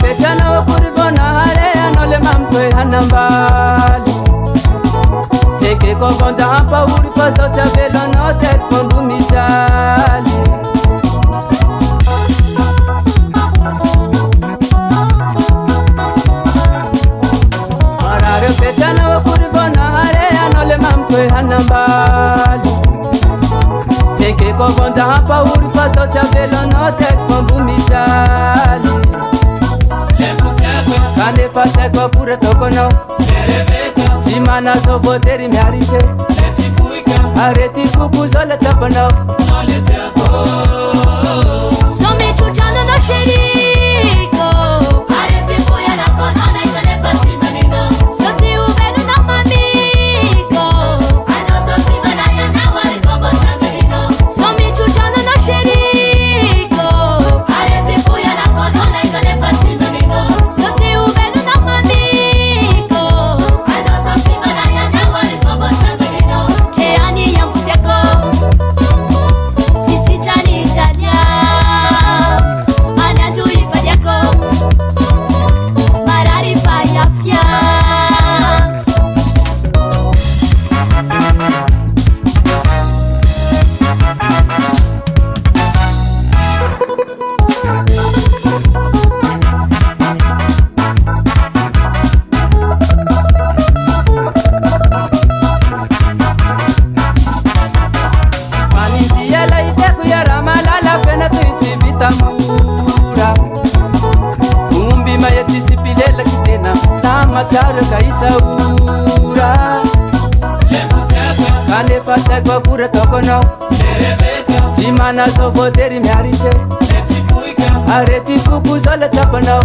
petana kurivona hare anole mamtwe hanambali Eke kovonza hapa urifaso chavelo no tek fondu misali Marare petana kurivona hare anole mamtwe hanambali Eke kovonza hapa urifaso chavelo no tek fondu misali Kane fase kwa pura toko no Chimana so voteri miarise Areti fuku zole tapa no Somi chujano no shiriko Areti fuya la konona ikane fasi manino Soti uvenu na mamiko Ano so simana ya na wari kombo sangarino Somi chujano no shiriko Areti fuya la konona ikane fasi manino Soti uvenu na mamiko Ano so simana ya na wari kombo sangarino Keani ya muteko Sisi jani italia Anatuifa yako Mararifa ya fya Manisiela iteku ya ramalala pena tuiti vitamura Umbi mayetisi pilela kitena Tama charo kaisaura Kane fase kwa pura toko no Chimana so voteri miarise Areti fuku zole tapa no